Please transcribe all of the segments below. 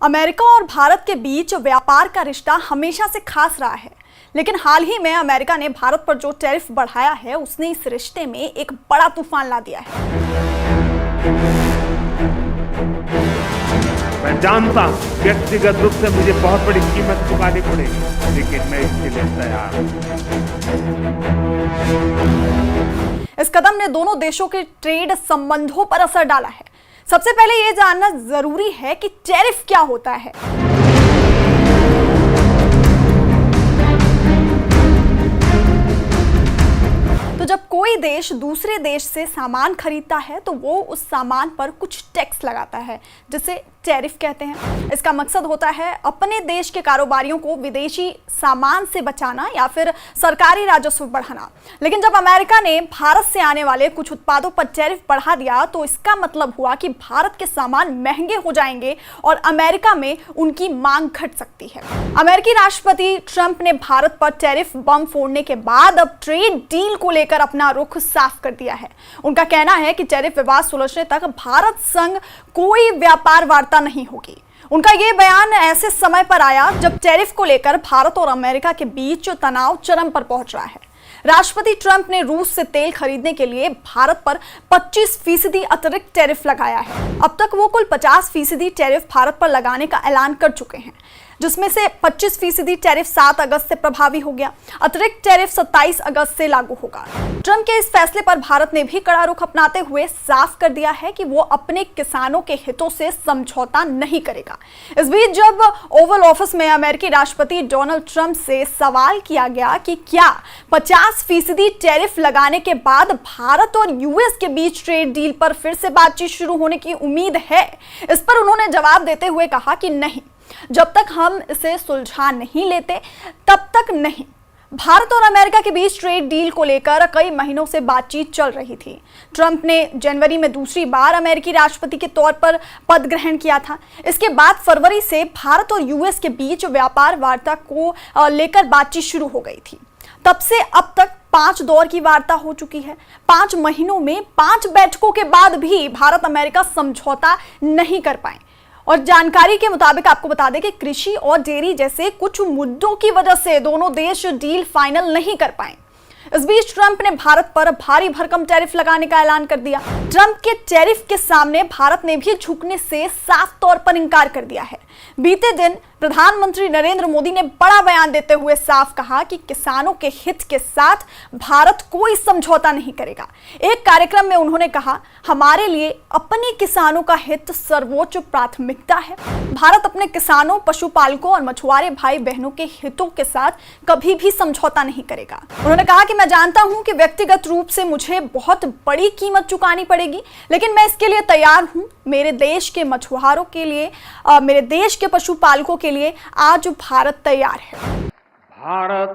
America और भारत के बीच व्यापार का रिश्ता हमेशा से खास रहा है, लेकिन हाल ही में अमेरिका ने भारत पर जो टैरिफ बढ़ाया है उसने इस रिश्ते में एक बड़ा तूफान ला दिया है। मैं जानता हूं व्यक्तिगत रूप से मुझे बहुत बड़ी कीमत चुकानी पड़ेगी, लेकिन मैं इसके लिए तैयार हूं। इस कदम ने दोनों देशों के ट्रेड संबंधों पर असर डाला है। सबसे पहले यह जानना जरूरी है कि टैरिफ क्या होता है। तो जब कोई देश दूसरे देश से सामान खरीदता है तो वो उस सामान पर कुछ टैक्स लगाता है, जिसे टैरिफ कहते हैं। इसका मकसद होता है अपने देश के कारोबारियों को विदेशी सामान से बचाना या फिर सरकारी राजस्व बढ़ाना। लेकिन जब अमेरिका ने भारत से आने वाले कुछ उत्पादों पर टैरिफ बढ़ा दिया तो इसका मतलब हुआ कि भारत के सामान महंगे हो जाएंगे और अमेरिका में उनकी मांग घट सकती है। अमेरिकी राष्ट्रपति ट्रंप ने भारत पर टैरिफ बम फोड़ने के बाद अब ट्रेड डील को लेकर अपना रुख साफ कर दिया है। उनका कहना है कि टैरिफ विवाद सुलझने तक भारत संग कोई व्यापार वार्ता नहीं होगी। उनका यह बयान ऐसे समय पर आया जब टैरिफ को लेकर भारत और अमेरिका के बीच तनाव चरम पर पहुंच रहा है। राष्ट्रपति ट्रंप ने रूस से तेल खरीदने के लिए भारत पर 25% अतिरिक्त टैरिफ लगाया है। अब तक वो कुल 50% टैरिफ भारत पर लगाने का ऐलान कर चुके हैं, जिसमें से 25% टैरिफ 7 अगस्त से प्रभावी हो गया। अतिरिक्त टैरिफ 27 अगस्त से लागू होगा। ट्रंप के इस फैसले पर भारत ने भी कड़ा रुख अपनाते हुए साफ कर दिया है कि वो अपने किसानों के हितों से समझौता नहीं करेगा। इस बीच जब ओवल ऑफिस में अमेरिकी राष्ट्रपति डोनाल्ड ट्रंप से सवाल किया गया कि क्या 50% टैरिफ लगाने के बाद भारत और यूएस के बीच ट्रेड डील पर फिर से बातचीत शुरू होने की उम्मीद है, इस पर उन्होंने जवाब देते हुए कहा कि नहीं, जब तक हम इसे सुलझा नहीं लेते तब तक नहीं। भारत और अमेरिका के बीच ट्रेड डील को लेकर कई महीनों से बातचीत चल रही थी। ट्रंप ने जनवरी में दूसरी बार अमेरिकी राष्ट्रपति के तौर पर पद ग्रहण किया था। इसके बाद फरवरी से भारत और यूएस के बीच व्यापार वार्ता को लेकर बातचीत शुरू हो गई थी। तब से अब तक 5 दौर की वार्ता हो चुकी है। 5 महीनों में 5 बैठकों के बाद भी भारत अमेरिका समझौता नहीं कर पाए। और जानकारी के मुताबिक आपको बता दें कि कृषि और डेयरी जैसे कुछ मुद्दों की वजह से दोनों देश डील फाइनल नहीं कर पाए। इस बीच ट्रंप ने भारत पर भारी भरकम टैरिफ लगाने का ऐलान कर दिया। ट्रंप के टैरिफ के सामने भारत ने भी झुकने से साफ तौर पर इंकार कर दिया है। बीते दिन प्रधानमंत्री नरेंद्र मोदी ने बड़ा बयान देते हुए साफ कहा कि किसानों के हित के साथ भारत कोई समझौता नहीं करेगा। एक कार्यक्रम में उन्होंने कहा, हमारे लिए अपने किसानों का हित सर्वोच्च प्राथमिकता है। भारत अपने किसानों, पशुपालकों और मछुआरे भाई बहनों के हितों के साथ कभी भी समझौता नहीं करेगा। उन्होंने कहा कि मैं जानता हूं कि व्यक्तिगत रूप से मुझे बहुत बड़ी कीमत चुकानी पड़ेगी, लेकिन मैं इसके लिए तैयार हूं। मेरे देश के मछुआरों के लिए, मेरे देश के पशुपालकों के लिए आज भारत तैयार है। भारत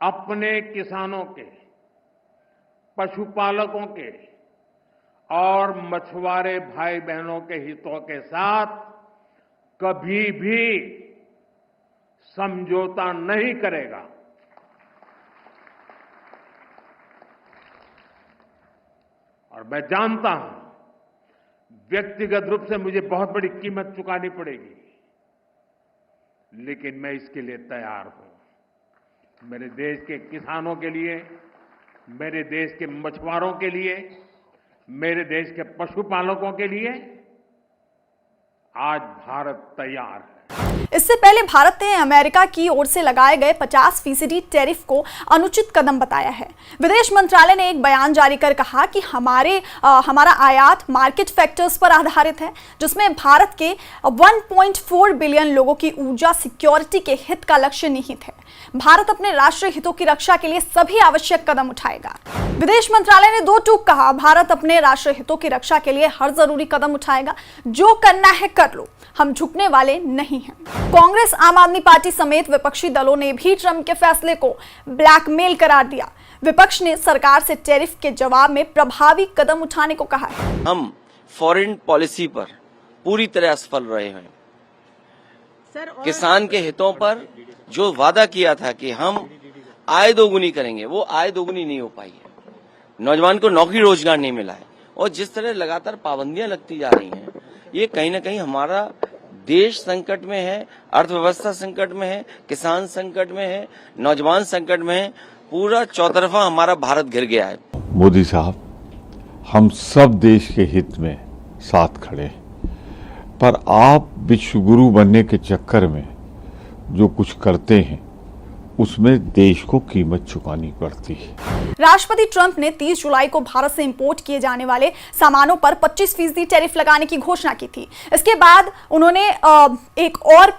अपने किसानों के, पशुपालकों के और मछुआरे भाई बहनों के हितों के साथ कभी भी समझौता नहीं करेगा। और मैं जानता हूं व्यक्तिगत रूप से मुझे बहुत बड़ी कीमत चुकानी पड़ेगी, लेकिन मैं इसके लिए तैयार हूं। मेरे देश के किसानों के लिए, मेरे देश के मछुआरों के लिए, मेरे देश के पशुपालकों के लिए आज भारत तैयार है। इससे पहले भारत ने अमेरिका की ओर से लगाए गए 50% टैरिफ को अनुचित कदम बताया है। विदेश मंत्रालय ने एक बयान जारी कर कहा कि हमारा आयात मार्केट फैक्टर्स पर आधारित है, जिसमें भारत के 1.4 बिलियन लोगों की ऊर्जा सिक्योरिटी के हित का लक्ष्य निहित है। भारत अपने राष्ट्रीय हितों की रक्षा के लिए सभी आवश्यक कदम उठाएगा। विदेश मंत्रालय ने 2 टूक कहा, भारत अपने राष्ट्रीय हितों की रक्षा के लिए हर जरूरी कदम उठाएगा। जो करना है कर लो, हम झुकने वाले नहीं हैं। कांग्रेस, आम आदमी पार्टी समेत विपक्षी दलों ने भी ट्रंप के फैसले को ब्लैकमेल करार दिया। विपक्ष ने सरकार से टैरिफ के जवाब में प्रभावी कदम उठाने को कहा है। हम फॉरेन पॉलिसी पर पूरी तरह असफल रहे हैं। किसान के हितों पर जो वादा किया था कि हम आय दोगुनी करेंगे, वो आय दोगुनी नहीं हो पाई है। नौजवान को नौकरी रोजगार नहीं मिला है और जिस तरह लगातार पाबंदियां लगती जा रही हैं, ये कहीं ना कहीं हमारा देश संकट में है, अर्थव्यवस्था संकट में है, किसान संकट में है, नौजवान संकट में है, पूरा चौतरफा हमारा भारत घिर गया है। मोदी साहब, हम सब देश के हित में साथ खड़े हैं, पर आप विश्व गुरु बनने के चक्कर में जो कुछ करते हैं उसमें देश को कीमत चुकानी पड़ती है। राष्ट्रपति ट्रंप ने 30 जुलाई को भारत से इंपोर्ट किए जाने वाले सामानों पर 25% टैरिफ लगाने की घोषणा की थी। इसके बाद उन्होंने एक और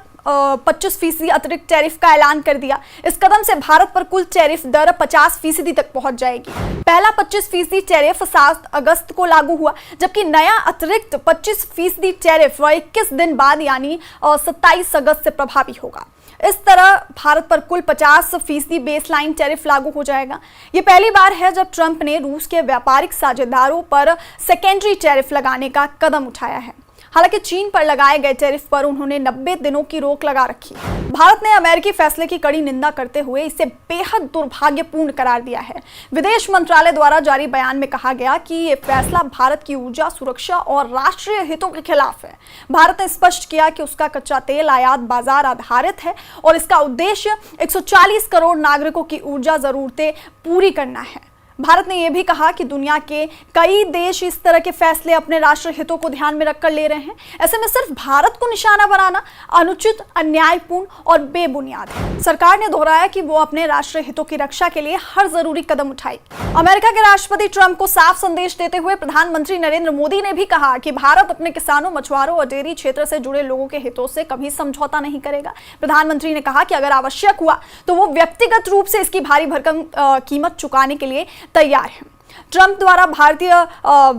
25% अतिरिक्त टैरिफ का ऐलान कर दिया। इस कदम से भारत पर कुल टैरिफ दर 50% तक पहुंच जाएगी। पहला 25% टैरिफ 7 अगस्त को लागू हुआ, जबकि नया अतिरिक्त 25% टैरिफ 21 दिन बाद यानी 27 अगस्त से प्रभावी होगा। इस तरह भारत पर कुल 50% बेसलाइन टैरिफ लागू हो जाएगा। ये पहली बार है जब ट्रंप ने रूस के व्यापारिक साझेदारों पर सेकेंडरी टैरिफ लगाने का कदम उठाया है। हालांकि चीन पर लगाए गए टैरिफ पर उन्होंने 90 दिनों की रोक लगा रखी है। भारत ने अमेरिकी फैसले की कड़ी निंदा करते हुए इसे बेहद दुर्भाग्यपूर्ण करार दिया है। विदेश मंत्रालय द्वारा जारी बयान में कहा गया कि ये फैसला भारत की ऊर्जा सुरक्षा और राष्ट्रीय हितों के खिलाफ है। भारत ने स्पष्ट किया कि उसका कच्चा तेल आयात बाजार आधारित है और इसका उद्देश्य 140 करोड़ नागरिकों की ऊर्जा जरूरतें पूरी करना है। भारत ने यह भी कहा कि दुनिया के कई देश इस तरह के फैसले अपने राष्ट्रीय हितों को ध्यान में रखकर ले रहे हैं। ऐसे में सिर्फ भारत को निशाना बनाना अनुचित, अन्यायपूर्ण और बेबुनियाद है। सरकार ने दोहराया कि वो अपने राष्ट्रीय हितों की रक्षा के लिए हर जरूरी कदम उठाएगी। अमेरिका के राष्ट्रपति ट्रंप को साफ संदेश देते हुए प्रधानमंत्री नरेंद्र मोदी ने भी कहा कि भारत अपने किसानों, मछुआरों और डेयरी क्षेत्र से जुड़े लोगों के हितों से कभी समझौता नहीं करेगा। प्रधानमंत्री ने कहा कि अगर आवश्यक हुआ तो वो व्यक्तिगत रूप से इसकी भारी भरकम कीमत चुकाने के लिए तैयार है। ट्रंप द्वारा भारतीय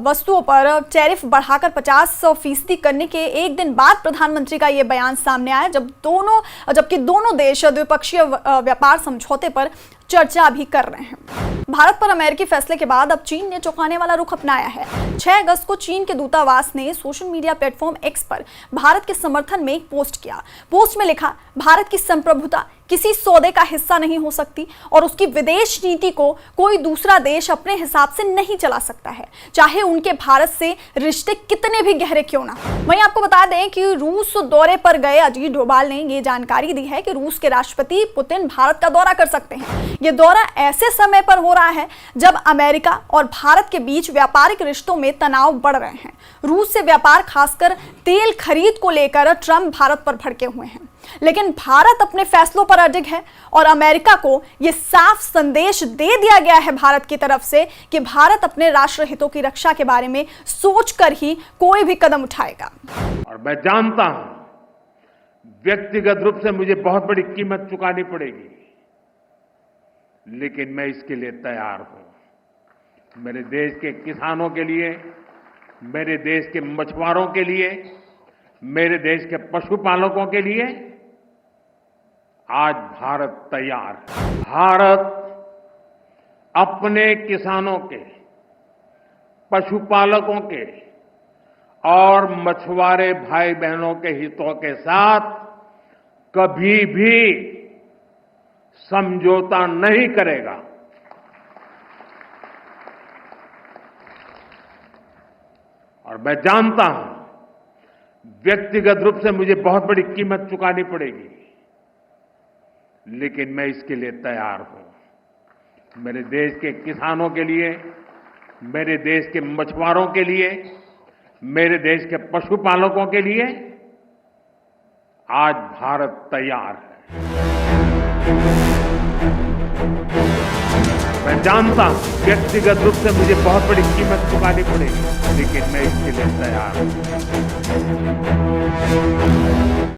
वस्तुओं पर टैरिफ बढ़ाकर 50% करने के एक दिन बाद प्रधानमंत्री का यह बयान सामने आया, जबकि दोनों देश द्विपक्षीय व्यापार समझौते पर चर्चा भी कर रहे हैं। भारत पर अमेरिकी फैसले के बाद अब चीन ने चौंकाने वाला रुख अपनाया है। 6 अगस्त को चीन के दूतावास ने सोशल मीडिया प्लेटफॉर्म एक्स पर भारत के समर्थन में एक पोस्ट किया। पोस्ट में लिखा, भारत की संप्रभुता किसी सौदे का हिस्सा नहीं हो सकती और उसकी विदेश नीति को कोई दूसरा देश अपने हिसाब से नहीं चला सकता है, चाहे उनके भारत से रिश्ते कितने भी गहरे क्यों ना। वहीं आपको बता दें कि रूस दौरे पर गए अजीत डोभाल ने ये जानकारी दी है कि रूस के राष्ट्रपति पुतिन भारत का दौरा कर सकते हैं। ये दौरा ऐसे समय पर हो रहा है जब अमेरिका और भारत के बीच व्यापारिक रिश्तों में तनाव बढ़ रहे हैं। रूस से व्यापार, खासकर तेल खरीद को लेकर ट्रंप भारत पर भड़के हुए हैं, लेकिन भारत अपने फैसलों पर अडिग है और अमेरिका को यह साफ संदेश दे दिया गया है भारत की तरफ से कि भारत अपने राष्ट्रीय हितों की रक्षा के बारे में सोचकर ही कोई भी कदम उठाएगा। और मैं जानता हूं व्यक्तिगत रूप से मुझे बहुत बड़ी कीमत चुकानी पड़ेगी, लेकिन मैं इसके लिए तैयार हूं। मेरे देश के किसानों के लिए, मेरे देश के मछुआरों के लिए, मेरे देश के पशुपालकों के लिए आज भारत तैयार है। भारत अपने किसानों के, पशुपालकों के और मछुआरे भाई बहनों के हितों के साथ कभी भी समझौता नहीं करेगा। और मैं जानता हूं व्यक्तिगत रूप से मुझे बहुत बड़ी कीमत चुकानी पड़ेगी, लेकिन मैं इसके लिए तैयार हूं। मेरे देश के किसानों के लिए, मेरे देश के मछुआरों के लिए, मेरे देश के पशुपालकों के लिए आज भारत तैयार है। मैं जानता हूं व्यक्तिगत रूप से मुझे बहुत बड़ी कीमत चुकानी पड़ेगी, लेकिन मैं इसके लिए तैयार हूं।